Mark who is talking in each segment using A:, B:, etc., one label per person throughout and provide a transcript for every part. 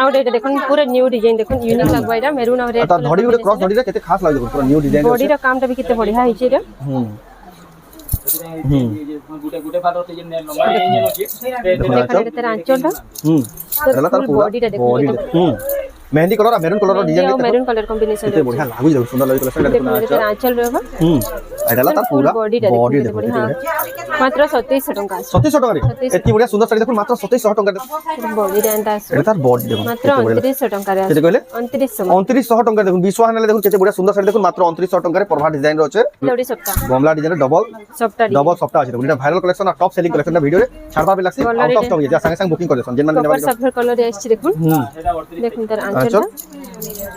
A: Out एटा देखन पूरा new design देखन यूनिक लगबा एटा मेरून और रेड
B: ता धड़ी गुटे क्रॉस धड़ी रे केते खास लागे पूरा न्यू डिजाइन
A: बॉडी रा कामटा भी केते बढ़िया हिचे रे
C: गुटे गुटे पार होते जे लंबा इंजन अछि
A: देखन तेरा आंचल
B: एला तार पूरा
A: बॉडी रा देखन
B: mehndi colour maroon colour design
A: ये मेरून कलर कॉम्बिनेशन
B: केते बढ़िया लागु जे सुंदर लागे कलर देखना
A: तेरा आंचल रहबा
B: एला तार पूरा
A: बॉडी
B: देखो
A: बढ़िया मात्र 2700 टका
B: 2700 टका रे एति बढ़िया सुंदर साड़ी देखो मात्र 2700 टका
A: बॉडी रेंटा
B: एटा तार बॉडी देखो
A: मात्र 2900 टका रे
B: केते कहले
A: 2900
B: टका देखो विश्वास नाले देखो केते बढ़िया सुंदर साड़ी देखो मात्र 2900 टका रे परभा डिजाइन रो छे
A: लौडी सप्ताह
B: गमला डिजाइन डबल सप्ताह अछि देखो एटा वायरल कलेक्शन और टॉप सेलिंग कलेक्शन वीडियो रे छाड़बा भी लागसी आउट ऑफ स्टॉक जे संगे संग बुकिंग कर देसन जेन माने
A: सफर कलर आछि देखुन तेरा आंचल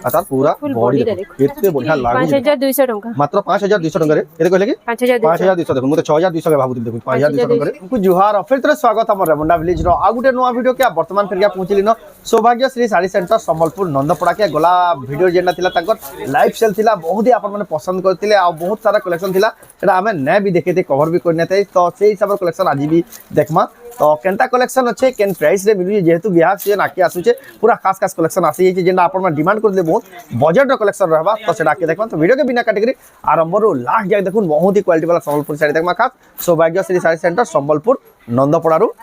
B: तार पूरा बॉडी केते बढ़िया लागु
A: 5200 टका
B: मात्र 5200 टका रे केते कहले कि 5200 देखो मते 6200 के भाबुती देखो 5200 टका रे ku जुहार फिर तरे स्वागत हमर रेमुंडा विलेज रो आ गुटे नवा वीडियो के वर्तमान फेर पहुंचली न सौभाग्य श्री साड़ी सेंटर संबलपुर नंदपड़ा के गला वीडियो जेना थिला ताकर लाइव सेल थिला बहुत ही आपन माने पसंद करथिले आ बहुत सारा कलेक्शन थिला एटा हमें नै भी देखे थे कवर भी करने थे तो सेही सब कलेक्शन आज भी देखमा तो केनता कलेक्शन अच्छे केन प्राइस रे मिलु जेहेतु बियाह सीजन आके आसुचे पूरा खास खास कलेक्शन आसी जे जेना आपन डिमांड करले बहुत बजट रो कलेक्शन रहबा तो सेटा के देखमा तो वीडियो के बिना कैटेगरी आरंभ रो लास्ट जाय देखुन बहुत ही क्वालिटी वाला संबलपुर साड़ी देखमा खास सौभाग्य श्री साड़ी सेंटर संबलपुर नंदपड़ा रो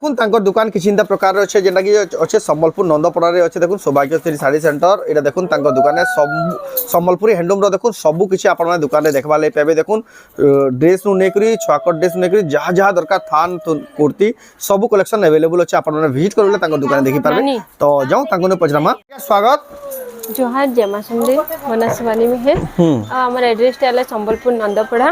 B: कोन तांकर दुकान किछिंदा प्रकार रे अछि जेना कि अछि संबलपुर नंदपड़ा रे अछि देखुन सौभाग्य श्री साड़ी सेंटर एटा देखुन तांकर दुकान है सब संबलपुरी हैंडलूम रो देखुन सब किछि आपन माने दुकान रे देखबा ले पेबे देखुन ड्रेस नु नेकरी छुआकर ड्रेस नु नेकरी जहा जहा दरकार थान कुर्ती सब कलेक्शन अवेलेबल अछि आपन माने विजिट करले तांकर दुकान देखि पारबे तो जाऊ तांकर ने पजरामा स्वागत
A: जोहार जमा सुंदे बनसवानी में है हमर एड्रेस टाला संबलपुर नंदपड़ा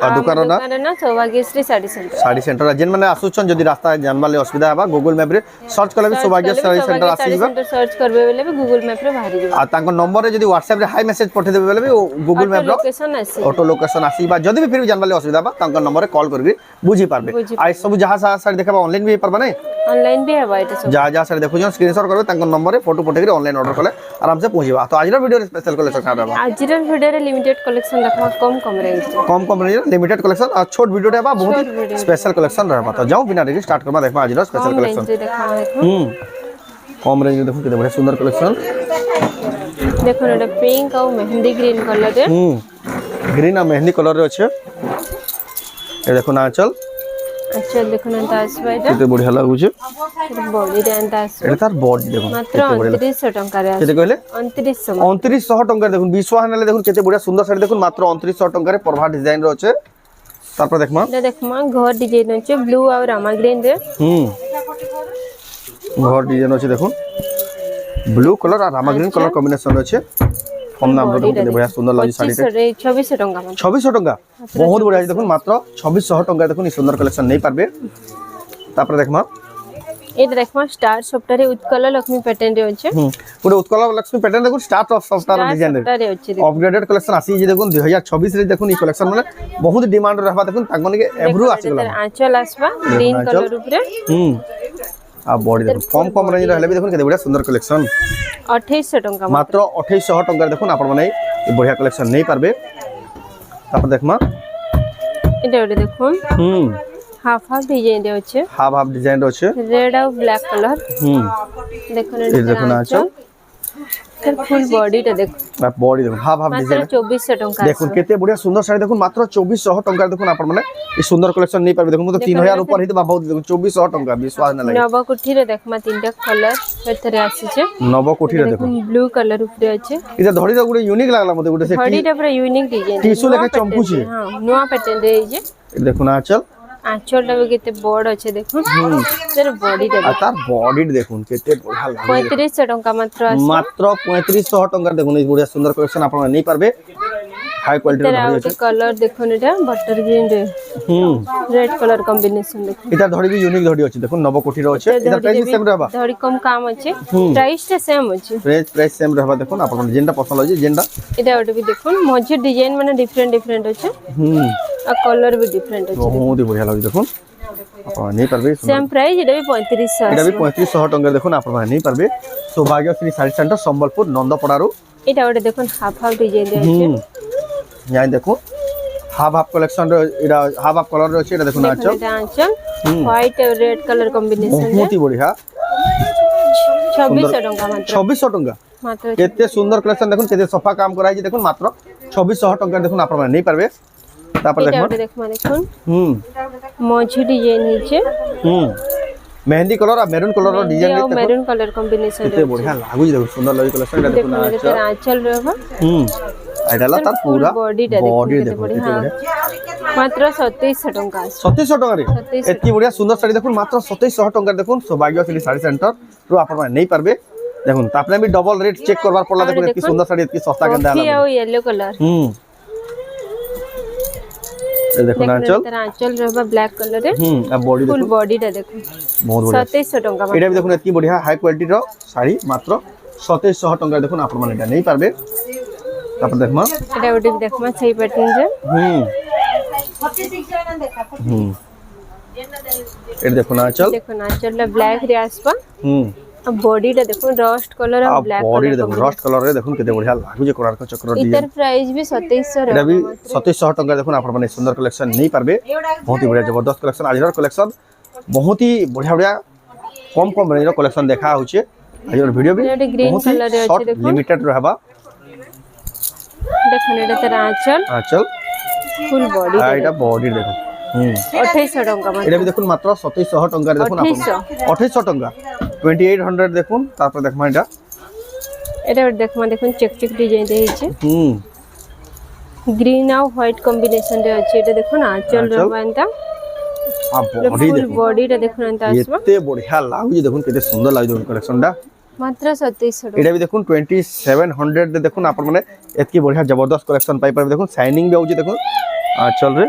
A: आ दुकान ना सौभाग्यश्री साड़ी सेंटर
B: जेन माने आसुछन जदी रास्ता जानबाले असुविधा हेबा गूगल मैप रे सर्च करले सौभाग्य साड़ी सेंटर आसी जिबा
A: सर्च करबे बेले भी गूगल मैप रे बाहरी जिबा
B: आ तांको नंबर रे जदी व्हाट्सएप रे हाई मैसेज पठे देबे बेले भी गूगल मैप रो
A: लोकेशन आसी
B: ऑटो लोकेशन आसीबा जदी भी फिर भी जानबाले असुविधा बा तांको नंबर रे कॉल करबी बुझी पारबे आ सब जहां साड़ी देखबा ऑनलाइन भी परबा नै
A: ऑनलाइन भी हेबा एटा सब
B: जहां साड़ी देखु जन स्क्रीनशॉट करबे तांको नंबर रे फोटो पठे के ऑनलाइन ऑर्डर करले आराम से पहुंचीबा तो आज रो वीडियो रे स्पेशल कलेक्शन का रहबा
A: आज रो वीडियो रे लिमिटेड कलेक्शन रखवा कम रेंज
B: लिमिटेड कलेक्शन और छोट वीडियो रहबा बहुत स्पेशल कलेक्शन रहबा तो जाऊ बिना देरी स्टार्ट करबा देखबा आज रो स्पेशल कलेक्शन कम रेंज देखो केते बढ़िया सुंदर कलेक्शन
A: देखो एटा पिंक और मेहंदी ग्रीन कलर रे
B: ग्रीन और मेहंदी कलर रे अछि ए देखो ना चल
A: अच्छा देखो ना तासबा एटा
B: केते बढ़िया लागु छै
A: बॉडी रेंट तास
B: एटा तार बॉडी देखो
A: मात्र 2900 टका रे
B: केते कहले
A: 2900
B: टका देखो विश्वास नाले देखो केते बढ़िया सुंदर साड़ी देखो मात्र 2900 टका रे परभा डिजाइन रो छै तापर देखमा
A: एटा देखमा घर डिजाइन छै ब्लू और रामा ग्रीन रे
B: घर डिजाइन अछि देखो ब्लू कलर और रामा ग्रीन कलर कॉम्बिनेशन अछि कम नाम रो केते बढ़िया सुंदर लागि साड़ी रे
A: 2600 टका
B: 2600 टका बहुत बढ़िया देखो मात्र 2600 टका देखो नि सुंदर कलेक्शन नै पारबे तापर देखमा
A: एटा देखमा star software Utkal Laxmi pattern रे अछि
B: पूरे उत्कल लक्ष्मी पैटर्न देखो स्टार ऑफ सॉफ्टवेयर डिजाइन रे अपग्रेडेड कलेक्शन आसी जे देखो 2026 रे देखो नि कलेक्शन माने बहुत डिमांड रहबा देखो तांगन के एब्रो आसी गला
A: आंचल आसबा ग्रीन कलर ऊपर
B: आ बॉडी देखो कम रेंज रहले भी देखो केते बढ़िया सुंदर कलेक्शन
A: 2800 टका
B: मात्र 2800 टका देखो आपण माने बढ़िया कलेक्शन नै पारबे तापर देखमा
A: एटा देखो हाफ डिजाइन रे अछि
B: हाफ डिजाइन रे अछि
A: रेड और ब्लैक कलर देखो
B: ना चल
A: फुल बॉडी टा देखो
B: बॉडी देखो हाफ डिजाइन
A: 2400 टका
B: देखो केते बढ़िया सुंदर साड़ी देखो मात्र 2400 टका देखो आपण माने ई सुंदर कलेक्शन नै पारबे देखो मु तो 3000 ऊपर हित बहुत देखो 2400 टका विश्वास न लागे
A: नव कुठी रे देखमा तीनटा कलर फेतरे आसी छे
B: नव कुठी रे देखो
A: ब्लू कलर ऊपर अछि
B: इजा धड़ी द गुडे यूनिक लागला मते गुडे से
A: धड़ी टा पूरा यूनिक डिजाइन
B: टिश्यू लेके चंपू छे
A: हां नवा पैटर्न रे जे
B: देखो ना चल
A: आंचल टा केते बड़ अछि देखो तेरे बॉडी टा
B: तार बॉडी देखो केते बढ़िया लागे
A: 3500 टका मात्र अछि
B: मात्र 3500 टका देखो ई बढ़िया सुंदर कलेक्शन आपण नै पारबे हाई क्वालिटी रो धड़ी अछि
A: कलर देखो नेटा बटर ग्रीन रे रेड कलर कॉम्बिनेशन देखो
B: इता धड़ी भी यूनिक धड़ी अछि देखो नव कोठी रो अछि इता प्राइस सेम रहबा
A: धड़ी कम काम अछि प्राइस टा सेम अछि
B: प्राइस सेम रहबा देखो आपण जेंडा पसंद अछि जेंडा
A: इटा ओटे भी देखो मझे डिजाइन माने डिफरेंट अछि आ कलर भी डिफरेंट अछि
B: बहुत ही बढ़िया लागे देखो आपण नै पारबे
A: सेम प्राइस इटा भी 3500
B: इटा भी 3500 टका देखो आपण नै पारबे सौभाग्य श्री साड़ी सेंटर संबलपुर नंदपड़ा रो
A: इटा ओटे देखो हाफ डिजाइन रे अछि
B: यहां देखो हाफ कलेक्शन इरा हाफ कलर रे अछि इटा देखो ना आंचल
A: व्हाइट और रेड कलर कॉम्बिनेशन
B: बहुत ही बढ़िया
A: 2600 टंका मात्र
B: 2600 टंका
A: मात्र
B: केते सुंदर कलेक्शन देखुन केते सफा काम कराई जे देखुन मात्र 2600 टंका देखुन आपण माने नै पारबे तापर
A: एटा
B: देखमा
A: गोटे देखमा देखुन मझी डिजाइन हिचे
B: मेहंदी कलर और मेरून कलर रो डिजाइन
A: और मेरून कलर कॉम्बिनेशन
B: केते बढ़िया लागु जे देखुन सुंदर लगी कलेक्शन एटा देखुन
A: देखो आंचल रहबा
B: एटाला तार पूरा
A: बॉडी
B: देखो
A: केते बढ़िया मात्र 2700 टंका
B: 2700 टंका रे एतकी बढ़िया सुंदर साड़ी देखुन मात्र 2700 टंका देखुन सौभाग्यशाली साड़ी सेंटर रो आपण माने नै पारबे देखुन तापने भी डबल रेट चेक करबार पड़ला देखुन एतकी सुंदर साड़ी एतकी सस्ता केनदा
A: कॉफी और येलो कलर
B: ए देखुन आंचल
A: आंचल रहबा ब्लैक कलर रे
B: आ बॉडी
A: फुल बॉडी टा देखो
B: बहुत बढ़िया
A: 2700 टंका
B: एटा भी देखुन एतकी बढ़िया हाई क्वालिटी रो साड़ी मात्र 2700 टंका देखुन आपण माने एटा नै पारबे तापर देखमा
A: एटा गोटे देखमा सही पैटर्न रे
B: एटा देखुन आंचल
A: देखो आंचल ब्लैक रे आसपा अब बॉडी टा देखो रस्ट कलर और ब्लैक
B: बॉडी देखो रस्ट कलर रे देखुन केते बढ़िया लागु जे कोरार चक्र डिजाइन
A: इतर प्राइस भी 2700
B: एटा भी 2700 टंका देखुन आपण माने सुंदर कलेक्शन नै पारबे बहुत ही बढ़िया जबरदस्त कलेक्शन आजर कलेक्शन बहुत ही बढ़िया बढ़िया कम रेंज रो कलेक्शन देखा होचे आजर वीडियो भी
A: ग्रीन कलर रे
B: शॉर्ट लिमिटेड रहबा
A: देखो एटा तेरा आंचल फुल बॉडी
B: एटा बॉडी देखो
A: 2800 टंका मात्र
B: एटा भी देखुन मात्र 2700 टंका रे देखुन आपण 2800 टंका 2800 देखुन तापर देखमा एटा
A: एटा देखमा देखुन चेक चेक डिजाइन देहिचे ग्रीन और व्हाइट कॉम्बिनेशन रे अछि एटा देखुन आंचल रहबानता
B: आ बॉडी देखो
A: बॉडी टा देखुन अंता आसबा
B: एते बढ़िया लागु जे देखुन केते सुंदर लागु देखुन कलेक्शन दा
A: मात्र 2700
B: एटा भी देखुन 2700 दे देखुन आपण माने एतकी बढ़िया जबरदस्त कलेक्शन पाई पाबे देखुन शाइनिंग भी होउची देखुन आंचल रे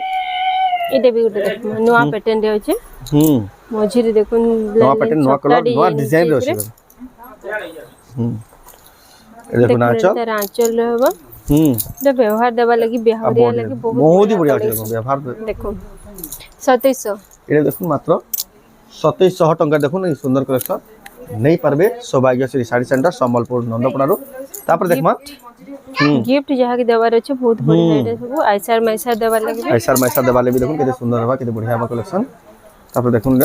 A: एटा भी गोटे देखमा नवा पैटर्न रे अछि मझी रे देखुन
B: नवा पैटर्न नवा कलर नवा डिजाइन रे अछि ए देखुन आंचल
A: तेरा आंचल रहबा तो व्यवहार देबा लगी बिहारिया लगी
B: बहुत ही बढ़िया अछि व्यवहार
A: देखो 2700
B: एटा देखुन मात्र 2700 टंका देखुन ई सुंदर कलेक्शन नै पारबे सौभाग्यश्री साड़ी सेंटर संबलपुर नंदपड़ा रो तापर देखमा
A: गिफ्ट जहा के देबार अछि बहुत बढ़िया एटा सब आइसर मैसर देबा लगी
B: ऐसा देवाले भी देखुन केते सुंदर हवा केते बढ़िया हवा कलेक्शन तापर देखुन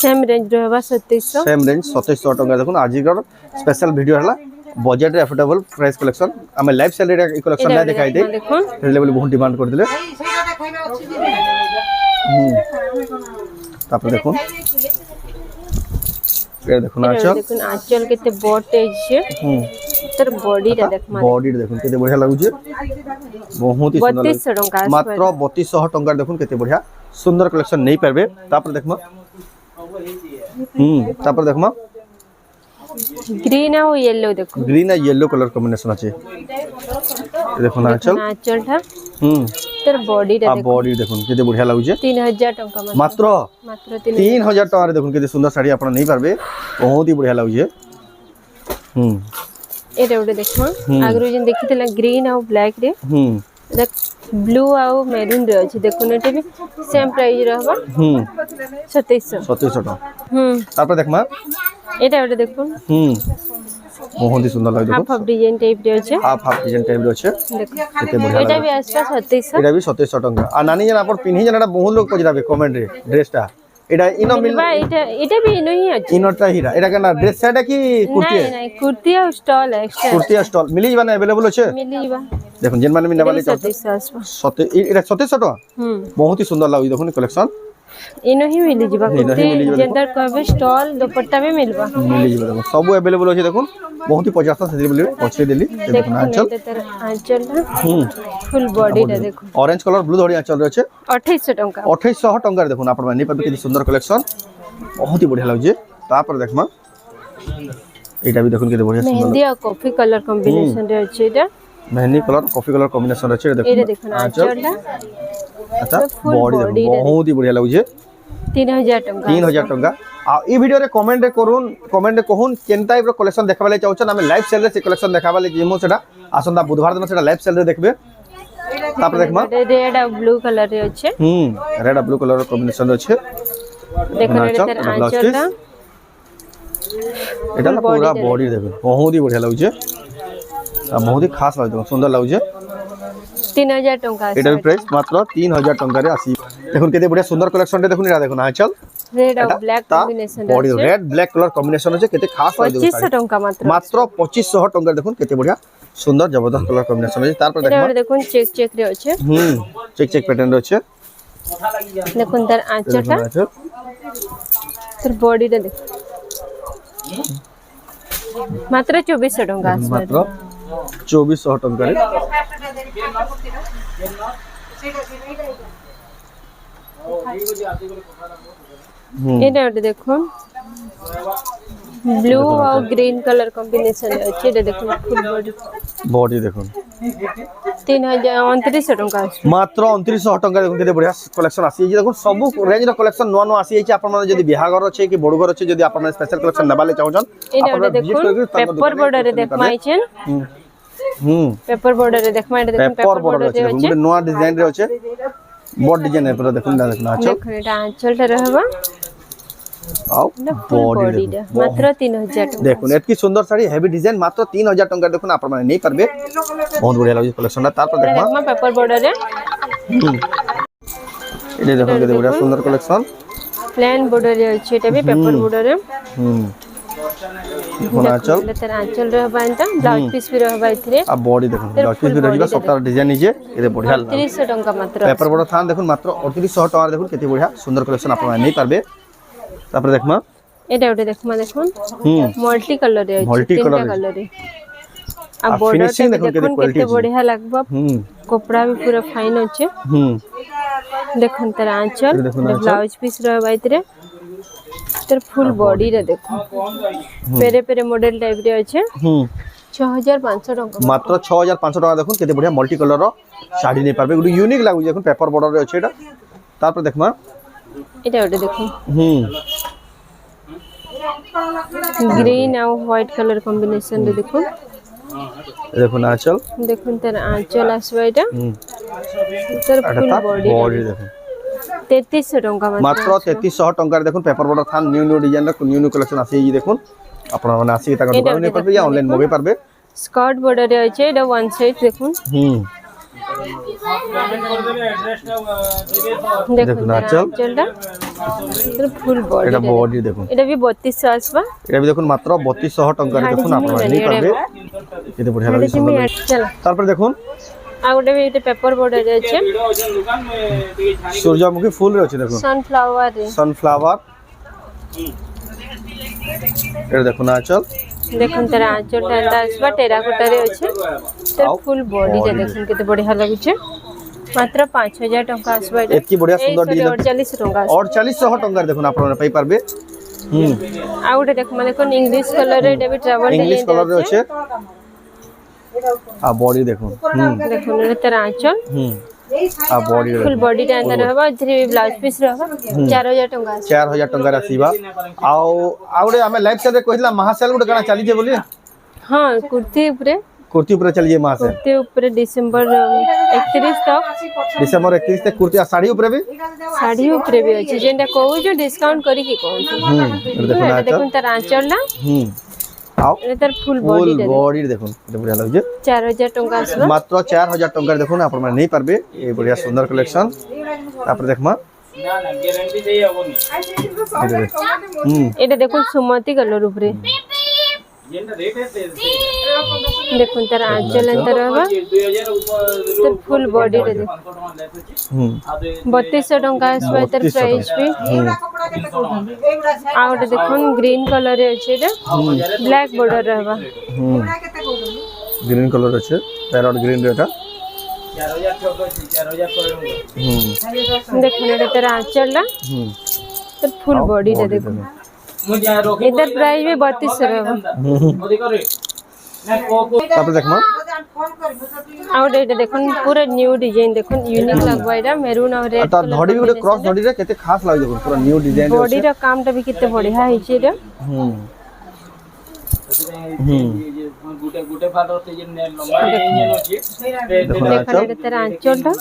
A: सेम रेंज रहबा 2700
B: सेम रेंज 2700 टंका देखुन आजिकर स्पेशल वीडियो हला बजट रे अफोर्डेबल प्राइस कलेक्शन हमें लाइव सेल रे ई कलेक्शन ना दिखाई दे
A: देखुन
B: लेवल बहुत डिमांड कर दिले तापर देखुन ये देखुन
A: आंचल केते बॉटेज छे तर बॉडी टा देखमा
B: बॉडी देखुन केते बढ़िया लागु छे बहुत ही सुंदर
A: 3200 टंका
B: मात्र 3200 टंका देखुन केते बढ़िया सुंदर कलेक्शन नहीं पारबे तापर देखमा तापर देखमा
A: ग्रीन और येलो देखो
B: ग्रीन और येलो कलर कॉम्बिनेशन আছে देखुन
A: आंचल था तर बॉडी टा देखो
B: बॉडी देखुन केते बढ़िया लागु छे
A: 3000 टंका
B: मात्र 3000 टका रे देखुन केते सुंदर साड़ी आपण नहीं पारबे बहुत ही बढ़िया लागु छे
A: एटा उडे देखमा आगरो जन देखितला ग्रीन और ब्लैक रे देख ब्लू और मैरून रे अछि देखुन एटे भी सेम प्राइस रहबा 2700
B: टका तापर देखमा
A: एटा उडे देखुन
B: बहुत ही सुंदर लागे
A: हाफ डिजाइन टाइप रे अछि
B: हाफ डिजाइन टाइप रे अछि
A: देखो
B: केते बढ़िया
A: एटा भी आसपास 2700
B: एटा भी 2700 टका आ नानी जन आपण पिन्ही जन एटा बहुत लोग पजराबे कमेंट रे ड्रेसटा एटा इनो मिलबा
A: एटा भी इनो ही अछि
B: इनोटा हीरा एटा केना ड्रेस सेटा की कुर्ती
A: नहीं कुर्ती और स्टॉल है एक्स्ट्रा
B: कुर्ती और स्टॉल मिली जबाना अवेलेबल अछि
A: मिली जबा
B: देखुन जेन माने मिना वाले 2700 एटा 2700 टका बहुत ही सुंदर लागु देखुन कलेक्शन
A: इनो ही मिली जबा कुर्ती जेंडर कहबे स्टॉल दुपट्टा भी मिलबा
B: मिली जबा सब अवेलेबल अछि देखुन बहुत ही 50 से बोले पछे देली देखुन आंचल
A: फुल बॉडी टा देखो
B: ऑरेंज कलर ब्लू धड़ी आंचल रे अछि
A: 2800 टका
B: 2800 टका रे देखुन आपण माने पाबे कि सुंदर कलेक्शन बहुत ही बढ़िया लागु जे तापर देखमा एटा भी देखुन के बढ़िया सुंदर
A: मेहंदी और कॉफी कलर कॉम्बिनेशन रे अछि एटा
B: mehndi colour coffee colour combination अछि देखुन
A: आंचल
B: अच्छा बॉडी देखो बहुत ही बढ़िया लागु जे
A: 3000 टका
B: 3000 टका आ ई वीडियो रे कमेंट रे कहून केन टाइप रो कलेक्शन देखाबा ले चाहछन हम लाइव सेल रे से कलेक्शन देखाबा ले जेमो सेटा आसंदा बुधवार दिन सेटा लाइव सेल रे देखबे तापर देखमा
A: रेड और ब्लू कलर रे अछि
B: रेड और ब्लू कलर कॉम्बिनेशन अछि
A: देखो आंचल
B: एटा पूरा बॉडी देखो बहुत ही बढ़िया लागु जे आ बहुत ही खास लागु सुंदर लागु जे
A: 3000 टका
B: एटा प्राइस मात्र 3000 टका रे आसी देखुन केते बढ़िया सुंदर कलेक्शन रे देखुन एटा देखुन आंचल
A: रेड और black combination
B: body red black colour combination আছে কেতে খাস লাগে
A: 2500 টাকা মাত্র
B: মাত্র 2500 টাকা দেখুন কেতে বড়িয়া সুন্দর জবরদস্ত কলর কম্বিনেশন আছে তারপর
A: এটা দেখুন চেক চেক রে আছে
B: চেক চেক প্যাটার্ন আছে
A: দেখুন তার আঁচলটা তার বডিটা দেখুন মাত্র 2400 টাকা আসবে
B: মাত্র 2400 টাকায়
A: এটা ওটা দেখুন ব্লু और ग्रीन कलर कॉम्बिनेशन আছে এটা দেখুন ফুল
B: বডি দেখুন
A: 3029 টাকা আছে
B: মাত্র 2900 টাকা দেখুন কেতে বড়িয়া কালেকশন আসি এই দেখুন সব রেঞ্জ র কালেকশন নয়া নয়া আসি আছে আপনারা যদি বিহাঘর আছে কি বড়ঘর আছে যদি আপনারা স্পেশাল কালেকশন নেবালে চাহুছন
A: আপনারা ভিজিট করিকি পেপার বর্ডর রে দেখমাইছেন পেপার বর্ডর রে দেখমাই এটা দেখুন
B: পেপার বর্ডর আছে গুড নয়া ডিজাইন রে আছে বড় ডিজাইন এ পুরো দেখুন দেখুন আচ্ছা
A: দেখুন এটা আঁচলটা रहबा
B: আও
A: বডিটা মাত্র 3000 টাকা
B: দেখুন এত কি সুন্দর শাড়ি হেভি ডিজাইন মাত্র 3000 টাকা দেখুন আপনারা নেই পারবে বহুত বড়িয়া লাগছে কালেকশনটা তারপর দেখবা
A: পেপার বর্ডর রে
B: এটা দেখুন কেতে বড়িয়া সুন্দর কালেকশন
A: প্লেন বর্ডর রে আছে এটা भी পেপার বর্ডর রে
B: দেখুন আঁচল
A: তার আঁচল रहबा এটা ব্লাউজ পিস भी रहबा ইতরে
B: আর বডি দেখুন ব্লাউজ পিস भी রহিবা সবটা ডিজাইন নিচে এতে বড়িয়া
A: 3000 টাকা মাত্র
B: পেপার বর্ডর থান দেখুন মাত্র 3800 টাকা দেখুন কেতে বড়িয়া সুন্দর কালেকশন আপনারা নেই পারবে তারপরে দেখমা
A: এটা ওটা দেখমা দেখুন মাল্টি কালার রে আছে
B: মাল্টি
A: তিনটা কালার রে আর বর্ডারটা দেখুন কেতে বঢ়িয়া লাগবা কপড়া भी पूरा फाइन আছে দেখুন তার আঁচল ব্লাউজ পিস रहबा ইতরে তার ফুল বডি রে দেখুন পেরে পেরে মডেল টাইপ রে আছে 6500 টাকা
B: মাত্র 6500 টাকা দেখুন কেতে বঢ়িয়া মাল্টি কালার শাড়ি নেই পারবে গুলো ইউনিক লাগু দেখুন পেপার বর্ডর রে আছে এটা তারপর দেখমা
A: এটা ওটা দেখুন গ্রিন আর হোয়াইট কালার কম্বিনেশন রে দেখুন
B: দেখুন আঁচল
A: দেখুন তার আঁচল আসবে এটা তার ফুল বডি
B: দেখুন
A: 3300 টাকা
B: মাত্র 3300 টাকা দেখুন পেপার বর্ডর থান নিউ নিউ ডিজাইন র নিউ নিউ কালেকশন আছে এই দেখুন আপনারা মানে আসি টাকা দোকানে নিতে পারবে অনলাইন মগে পারবে
A: স্কার্ট বর্ডার রে আছে এটা ওয়ান সাইড দেখুন দেখুন আঁচলটা তার ফুল বডি
B: এটা বডি দেখুন
A: এটা भी 3200 আসবে
B: এটা দেখুন মাত্র 3200 টাকা দেখুন আপনারা নিতে পারবে এটা বড়িয়া লাগছে
A: চলো
B: তারপর দেখুন
A: আর ওটা भी এটা পেপার বর্ডার রে আছে
B: সূর্যমুখী ফুল রে আছে দেখুন সানফ্লাওয়ার এটা দেখুন আঁচল
A: দেখুন তার আঁচলটা এটা আসবে টেরাকোটা রে আছে তার ফুল বডিটা দেখুন কেতে বঢ়িয়া লাগুছে মাত্র 5000 টাকা আসবে এটা
B: এতকি বঢ়িয়া সুন্দর ডিজাইন
A: 48 টাকা
B: 4800 টাকা দেখুন আপনারা পাই পারবে
A: আর ওটা দেখুন মানে কোন ইংলিশ কালার রে এটা भी ট্রাভেল
B: ইংলিশ কালার রে আছে আর বডি দেখুন
A: দেখুন এটা তার আঁচল
B: আর বডি
A: ফুল বডিটা अंदर रहबा इधर ब्लाउज पीस रहबा 4000 টাকা
B: 4000 টাকা আসিবা আউরে আমি লাইভ সেল রে কইলা মহাসেল গুড গানা চালি যে বলি
A: हां कुर्ती ऊपर
B: चली जाए मास
A: कुर्ती ऊपर दिसंबर 31 तक
B: दिसंबर 31 तक कुर्ती आ साड़ी ऊपर
A: भी अछि जेंटा कहू जो डिस्काउंट करी की कहू देखुन तार आंचल ना
B: आओ
A: এটা তার ফুল বডি
B: দেখুন এটা বড়িয়া লাগছে
A: 4000 টাকা আসবে
B: মাত্র 4000 টাকা দেখুন আপনারা নেই পারবে এই বড়িয়া সুন্দর কালেকশন তারপর দেখমা
C: না না গ্যারান্টি দেই হবনি
A: এটা দেখুন সুমতি কালার উপরে
C: যেটা রেট আছে
A: দেখুন তার আঁচল এন্টার হবে
C: 2000 উপর
A: তার ফুল বডি রে দেখুন 3200 টাকা আসবে তার প্রাইস भी আর ওটা দেখুন গ্রিন কালার রে আছে এটা ব্ল্যাক বর্ডার रहबा
B: গ্রিন কালার আছে প্যারট গ্রিন রেটা
C: 4000 টাকা 4000 করে
A: দেখুন এটা তার আঁচলটা তার ফুল বডি রে দেখুন इधर प्राइस भी 3200 रहबा
B: তারপর দেখমা
A: और এটা দেখুন পুরো নিউ ডিজাইন দেখুন ইউনিক লাগবা এটা মেরুন আর রেড
B: তার ধড়ি গুলো ক্রস ধড়ি রে কেতে খাস লাগে দেখুন পুরো নিউ ডিজাইন আছে
A: বডির কামটা भी কিতে বঢ়িয়া হইছে এটা
C: গুটে গুটে ফাটতে যে লম্বা ইঞ্জিন আছে
A: দেখুন এটা তার আঁচলটা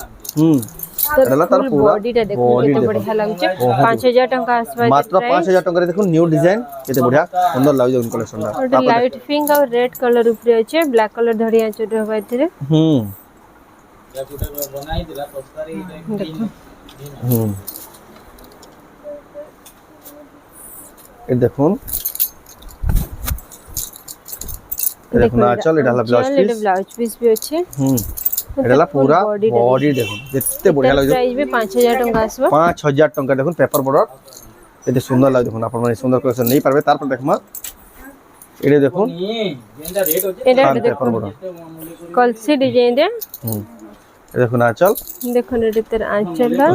A: তার বডিটা দেখুন কেতে বঢ়িয়া লাগছে 5000 টাকা আসবে
B: মাত্র 5000 টাকা দেখুন নিউ ডিজাইন কেতে বঢ়িয়া সুন্দর লাগছে দেখুন কালেকশনটা
A: এটা লাইট পিঙ্ক আর রেড কালার উপরে আছে ব্ল্যাক কালার ধড়ি আঁচল रहबा এতে
C: গুটে বনাই দিলা তস্তারি
A: দেখুন
B: এ দেখুন দেখুন আঁচল, এটা হলো ব্লাউজ পিস।
A: এটা ব্লাউজ পিস ବି ଅଛି।
B: এটা হলো পুরা বডি দেখুন কেতে বঢ়িয়া লাগছে।
A: প্রাইস ବି 5000 টଙ୍କା আসবে।
B: 5000 টଙ୍କା দেখুন পেপার বর্ডর এতে সুন্দর লাগে দেখুন। আপনারা এই সুন্দর কালেকশন নেই পারবে। তারপর দেখমা এটা দেখুন
A: এটা
B: পেপার
A: দেখুন
B: বর্ডর
A: কলসি ডিজাইন রে।
B: এ দেখুন আঁচল,
A: দেখুন এটা তার আঁচলটা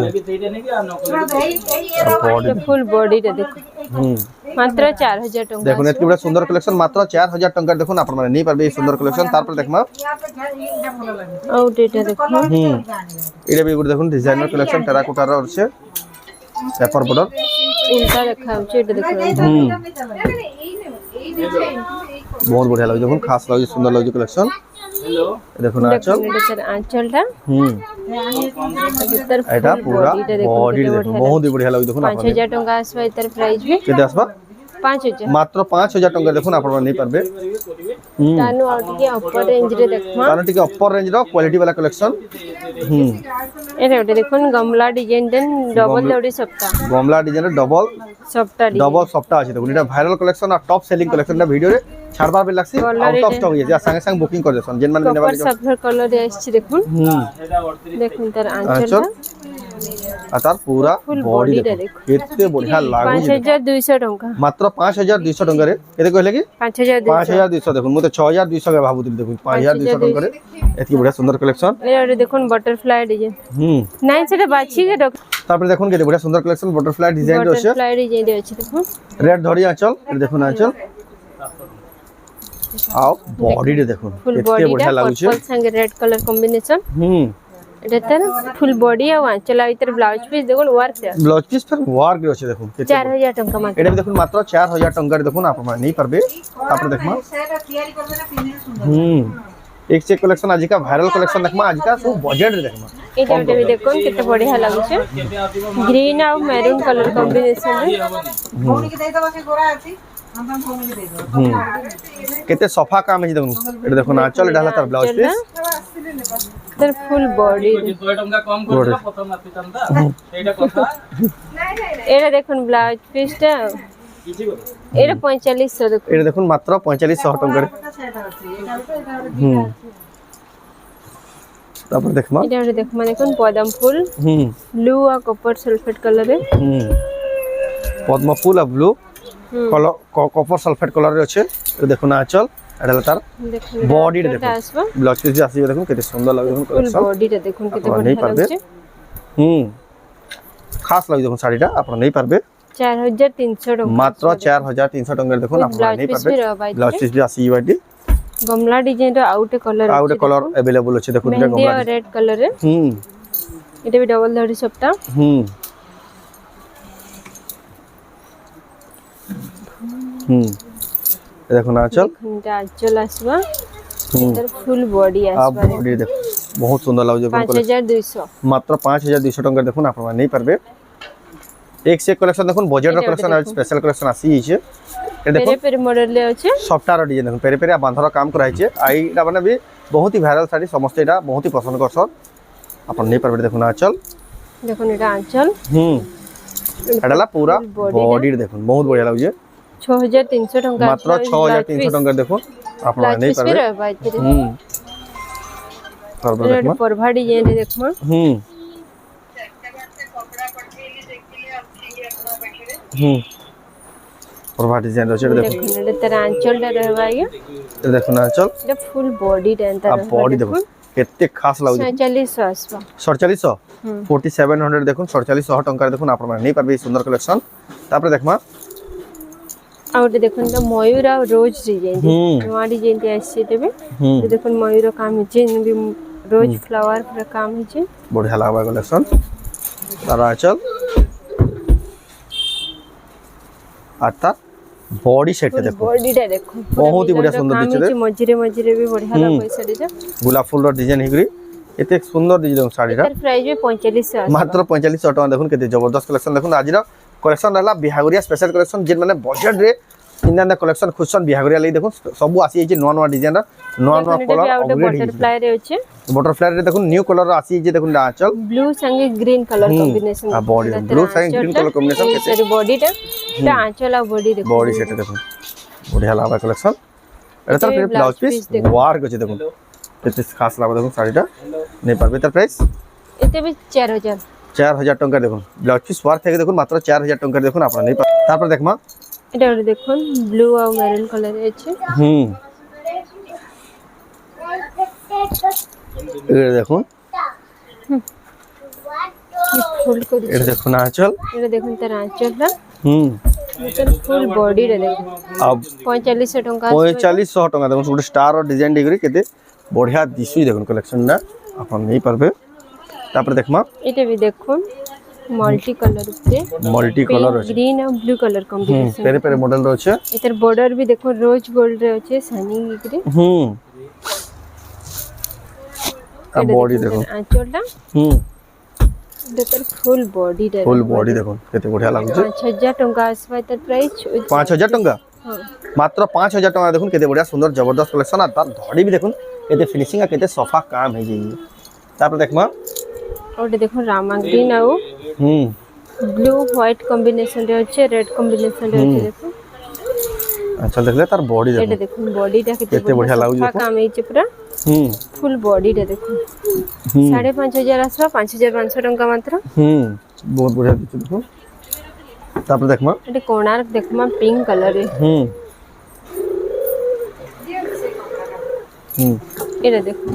B: বডি
A: ফুল বডিটা দেখুন মাত্র 4000 টଙ୍କା।
B: দেখুন এত বড় সুন্দর কালেকশন মাত্র 4000 টাকা দেখুন আপনারা নেই পারবে এই সুন্দর কালেকশন। তারপর দেখমা
A: আউ এটা দেখুন
B: এটা বি গুড দেখুন ডিজাইনার কালেকশন টেরাকোটার আছে পেপার বর্ডর
A: উল্টা দেখা হচ্ছে। এটা দেখুন
B: বহুত বঢ়িয়া লাগে দেখুন, খাস লাগে সুন্দর লাগে কালেকশন।
C: হ্যালো
B: দেখুন আঁচল,
A: এটা তার আঁচলটা
B: এটা পুরা বডি দেখুন বহুত বঢ়িয়া লাগে দেখুন। আপনারা
A: 5000 টଙ୍କା আসবে। এটার প্রাইস भी
B: কেতে আসবা
A: 5000।
B: মাত্র 5000 টাকা দেখুন আপনারা নেই পারবে।
A: তানু আর টিকে অপর রেঞ্জ রে দেখমা।
B: তার টিকে অপর রেঞ্জ র কোয়ালিটি वाला কালেকশন।
A: এটা ওটা দেখুন গমলা ডিজাইন দেন ডবল দড়ি সপ্তাহ
B: গমলা ডিজাইনের ডবল সফটা আছে দেখুন। এটা ভাইরাল কালেকশন আর টপ সেলিং কালেকশন। না ভিডিওরে ছাড়বার বে লাগছে আউট অফ স্টক হয়ে যায় সঙ্গে সঙ্গে বুকিং করে দেন। যেন মানে নেবা
A: কপার সাফার কালার রে আসছে দেখুন। দেখুন তার আঁচলটা
B: আর তার পুরা বডি
A: বডিটা
B: দেখুন
A: দেখুন।
B: কেতে বঢ়িয়া লাগুছে।
A: 5200 টଙ୍କା
B: মাত্র 5200 টাকারে এতে কইলে কি
A: 5200।
B: 5200 দেখুন মতে 6200 কে ভাবুଥିଲି দেখুন 5200 টাকারে এতকি বঢ়িয়া সুন্দর কালেকশন।
A: এটা দেখুন বাটারফ্লাই ডিজাইন নাই সেটা বাছি কে
B: তারপরে দেখুন কেতে বঢ়িয়া সুন্দর কালেকশন বাটারফ্লাই ডিজাইন আছে।
A: বাটারফ্লাই ডিজাইন আছে দেখুন।
B: রেড ধরি আঁচল, এটা দেখুন আঁচল আও বডিটা দেখুন
A: ফুল
B: কেতে
A: বডিটা
B: বঢ়িয়া লাগুছে।
A: পার্পল সঙ্গে রেড কালার কম্বিনেশন। এটা তার ফুল বডি আর আঁচল আর ইতর ব্লাউজ পিস দেখুন ওয়ার্ক আছে।
B: ব্লাউজ পিস ফর ওয়ার্ক আছে দেখুন কেতে
A: 4000 টଙ୍କା মাত্র।
B: এটা দেখুন মাত্র 4000 টাকারে দেখুন আপনারা নেই পারবে। তারপরে দেখমা এক চেক কালেকশন আজিকা ভাইরাল কালেকশন দেখমা আজিকা সব বাজেট রে দেখমা।
A: এটা भी দেখুন কেতে বঢ়িয়া লাগুছে। গ্রিন আর মেরুন কালার কম্বিনেশন রে।
B: কেতে সফা কাম আছে দেখুন। এটা দেখুন আঁচল, এটা হলো তার ব্লাউজ পিস।
A: তার ফুল বডি
C: 100 টাকা কম করে প্রথম আসিতাম তা এইটা কথা
A: এটা দেখুন ব্লাউজ পিসটা
C: কিছু বলে
A: এটা 4500 দেখুন।
B: এটা দেখুন মাত্র 4500 টাকারে। তারপর দেখমা
A: এটা দেখুন দেখুন পদম ফুল ব্লু আর কপার সালফেট কালারে।
B: পদ্ম ফুল আর blue colour copper sulphate colour আছে। এটা দেখুন আঁচল, এটা হলো তার
A: দেখুন
B: বডিটা দেখুন
A: আসবে
B: ব্লাউজ পিস আসবে দেখুন কেতে সুন্দর লাগে দেখুন
A: ফুল
B: কালেকশন।
A: বডিটা দেখুন কেতে
B: আপনারা নেই
A: বঢ়িয়া
B: পারবে।
A: লাগছে।
B: খাস লাগে দেখুন শাড়িটা আপনারা নেই পারবে
A: 4300 টাকা
B: মাত্র 4300 টাকার দেখুন আপনারা নেই পারবে। ব্লাউজ পিস আসি ইবাটি
A: গমলা ডিজাইন র আউট কালার
B: আর একটা কালার अवेलेबल আছে দেখুন। এটা
A: মেহেন্দি
B: গমলা
A: আর রেড কালারে। এটা भी ডবল দড়ি সপ্তাহ।
B: দেখুন আঁচল,
A: এটা আঁচল আসবা। এটার ফুল বডি
B: আর
A: আসবা
B: বডি দেখুন বহুত সুন্দর লাগছে।
A: 5200
B: মাত্র 5200 টাকা দেখুন আপনারা নেই পারবে। এক সে কালেকশন দেখুন বজেট কালেকশন আর স্পেশাল কালেকশন আসি আছে। এটা দেখুন
A: পেরে পেরে মডেল লে আছে
B: সফটওয়্যার ডিজাইন দেখুন পেরে পেরে বাঁধর কাম করা হয়েছে। আর এটা মানে भी बहुत ही ভাইরাল শাড়ি সমস্ত এটা বহুত ही পছন্দ করছন আপনারা নেই পারবে। দেখুন আঁচল
A: দেখুন এটা আঁচল
B: এটা হলো পুরা বডি দেখুন বহুত বঢ়িয়া লাগছে।
A: 6300 টাকা
B: মাত্র 6300 টাকা দেখুন আপনারা নেই পারবে। তারপর
A: এটা
B: দেখুন
A: পরভা ডিজাইন রে দেখমা।
B: প্রভা ডিজাইন আছে। এটা দেখুন
A: দেখুন এটা তার আঁচলটা রহবা গিয়া।
B: এটা দেখুন আঁচল
A: এটা ফুল বডি টা
B: আর বডি দেখুন কেতে খাস লাগছে।
A: 4700 আসবা
B: 4700 4700 দেখুন 4700 টাকা দেখুন আপনারা নেই পারবে এই সুন্দর কালেকশন। তারপরে দেখমা
A: আর এটা দেখুন এটা ময়ূর আর রোজ ডিজাইন নয়া ডিজাইন তে আসছে দেবে। এটা দেখুন ময়ূর কাম হচ্ছে বি রোজ ফ্লাওয়ার পুরা কাম হচ্ছে
B: বঢ়িয়া লাগবা কালেকশন। তার আঁচল আর তার বডি সেটটা দেখুন
A: বডিটা দেখুন
B: বহুত ही बढ़िया सुंदर दिखছে।
A: মজিরে মজিরে भी बढ़िया লাগবে শাড়িটা।
B: গোলাপ ফুলর ডিজাইন হিগরি এতে সুন্দর ডিজাইন শাড়িটা।
A: এর প্রাইস 4500 আসবে
B: মাত্র 4500 টাকা দেখুন কেতে জবরদস্ত কালেকশন। দেখুন আজির কালেকশন রহলা বিহাগুরিয়া স্পেশাল কালেকশন যে মানে বজেট রে इंदा कलेक्शन खुशन बिहागरिया लई देखो सब आसी जे नवा नवा डिजाइन नवा नवा कलर अपग्रेड
A: बटरफ्लाई रे अछि
B: बटरफ्लाई रे देखो न्यू कलर आसी जे देखो आंचल
A: ब्लू संगे ग्रीन कलर कॉम्बिनेशन
B: आ बॉडी ब्लू संगे green colour combination
A: sorry body टा आंचल आ बॉडी देखो
B: बॉडी सेट देखो बढ़िया लावा कलेक्शन एटा तर ब्लाउज पीस वार गजे देखो केते खास लावा देखो साड़ीटा नै परबे तर प्राइस
A: एते भी 4000
B: टंका देखो ब्लाउज पीस वार थे देखो मात्र 4000 टंका देखो आपण नै तापर देखमा
A: এটা দেখুন ব্লু আর মেরুন কালার আছে
B: এটা দেখুন
A: ফুল করে
B: এটা দেখুন আঁচল
A: এটা দেখুন তার আঁচলটা এটা ফুল বডি রে দেখুন
B: अब
A: 4500 টাকা
B: 4500 টাকা দেখুন গোটে স্টার और डिजाइन डिग्री केते बढ़िया दिसु देखुन कलेक्शन ना अपन नहीं परबे तापर देखमा
A: এটা भी দেখুন मल्टी कलर पे
B: मल्टी कलर আছে
A: ग्रीन और ब्लू कलर कॉम्बिनेशन
B: पेरे पेरे मॉडल রয়েছে
A: এটার বর্ডার भी देखो रोज गोल्ड রে আছে শাইনিং করে
B: आ बॉडी देखो
A: আঁচলটা দেখুন ফুল বডি রে
B: ফুল বডি দেখুন কেতে बढ़िया লাগুছে
A: 5000 টাকা আসবে তার প্রাইস
B: 5000 টাকা मात्र 5000 টাকা দেখুন কেতে बढ़िया सुंदर जबरदस्त कलेक्शन আর তার ধড়ি भी দেখুন কেতে ফিনিশিং আর কেতে সফা কাম হই যাই তারপর দেখমা
A: ওটা দেখুন রামা গ্রিন আর ব্লু হোয়াইট কম্বিনেশন রে আছে রেড কম্বিনেশন রে আছে দেখুন
B: আচ্ছা দেখলে তার বডি দেখুন
A: এটা দেখুন বডিটা
B: কেতে बढ़िया লাগুছে
A: সফা কাম হইছে পুরা ফুল বডিটা দেখুন 5500 আসবা 5500 টাকা মাত্র
B: बहुत बढ़िया दिखছে দেখুন তারপর দেখমা
A: এটা কোণার্ক দেখমা পিঙ্ক কালার রে এটা দেখুন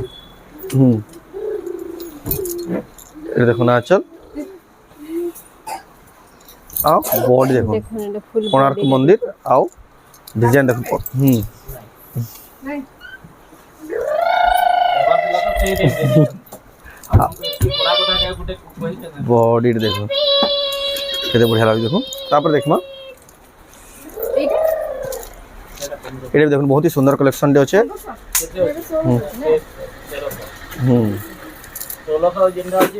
B: এটা দেখুন আঁচল आओ बॉडी देखो
A: দেখুন এটা ফুল
B: कोणार्क मंदिर आओ डिजाइन देखो बॉडी देखो केते बढ़िया लाग देखो तापर देखमा एटा देखो बहुत ही सुंदर कलेक्शन दे अछि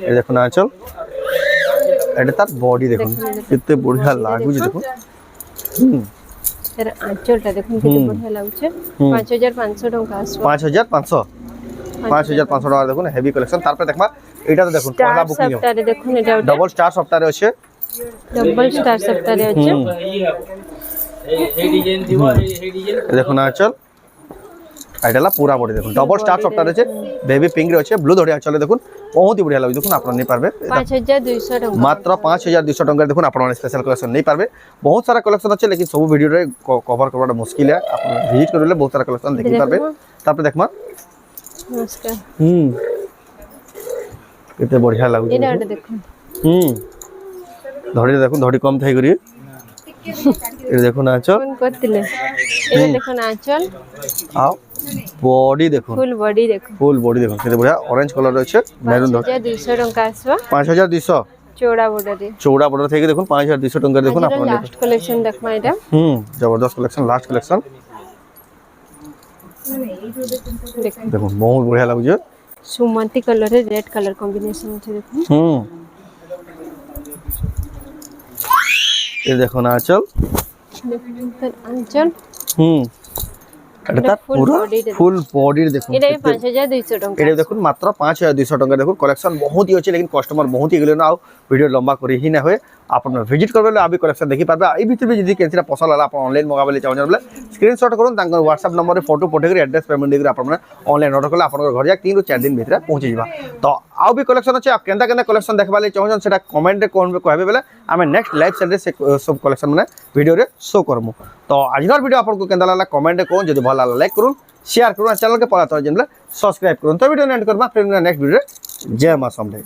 B: ए देखो ना चल एटा तार बॉडी देखो केते बढ़िया लागु देखो
A: এর আঁচলটা দেখুন কত বঢ়িয়া লাগুছে 5500 টাকা আসবে
B: 5500 টাকা দেখুন হেভি কালেকশন তারপর দেখবা এটা তো দেখুন পহলা বুকিং
A: সপ্তাহে দেখুন এটা
B: ডবল স্টার সপ্তাহে আছে
A: ডবল স্টার সপ্তাহে আছে
C: এই ডিজাইন দিব এই ডিজাইন
B: দেখুন আঁচল এটালা পুরা বডি দেখুন ডবল স্টার সপ্তাহে আছে বেবি পিঙ্ক রে আছে ব্লু ধরিয়া চলে দেখুন बहुत ही बढ़िया लागे देखुन आपन नहीं पारबे
A: 5200 टाका
B: मात्र 5200 टाका देखुन आपन स्पेशल कलेक्शन नहीं पारबे बहुत सारा कलेक्शन আছে लेकिन सब वीडियो रे कवर करवाटा मुश्किल है आपन विजिट करले बहुत सारा कलेक्शन देखि पारबे तापर देखमा
A: नमस्कार
B: केते बढ़िया लागु
A: एटा देखुन
B: धड़ी देखुन धड़ी कम थाई करी ए देखुन आंचल
A: कोन करतिले एटा देखुन आंचल
B: आओ बॉडी देखो
A: फुल बॉडी देखो
B: फुल बॉडी देखो केते बढ़िया ऑरेंज कलर আছে মেরুন ধর
A: 5200 টাকা আসবা
B: 5200
A: চৌড়া বর্ডার রে
B: চৌড়া বর্ডার থেকে দেখুন 5200 টাকা দেখুন আপন
A: লাস্ট কালেকশন দেখমা এটা
B: जबरदस्त कलेक्शन लास्ट कलेक्शन देखो बहुत बढ़िया लागु
A: सुमंती कलर है रेड कलर कॉम्बिनेशन আছে দেখুন
B: ये देखो ना आंचल
A: দেখুন আঁচল
B: এটা তার পুরো ফুল বডি দেখুন
A: এটা 5200 টাকা
B: এটা দেখুন মাত্র 5200 টাকা দেখুন कलेक्शन बहुत ही আছে लेकिन कस्टमर बहुत ही গেলে না ভিডিও লম্বা করে হি না হয় আপনারা ভিজিট করবেলে আবি कलेक्शन দেখি পারবে এই ভিতরে যদি কেনসিটা পছন্দ হলা আপন অনলাইন মগাবেলে চাও জানলে স্ক্রিনশট করুন তাঙ্কর WhatsApp নম্বরে ফটো পঠাই এড্রেস পেমেন্ট দেই আপনারা অনলাইন অর্ডর করলে আপনার ঘর যাক 3 ରୁ 4 দিন ভিতরে পৌঁছে যাবা তো আও বি कलेक्शन আছে আপ কেনতা কেনতা कलेक्शन দেখবালে চাও জান সেটা কমেন্ট রে কোন কইবে বেলে আমি নেক্সট লাইভ সেন্ডে সব कलेक्शन মানে ভিডিও রে শো করমু তো আজকের ভিডিও আপনাদের কেনতা লাগলা কমেন্ট রে কোন যদি ভালো লাগলা লাইক করুন शेयर करूँ चैनल के पता तो जन सब्सक्राइब करूँ तो वीडियो एंड करबा फिर नेक्स्ट वीडियो जय मां समझे।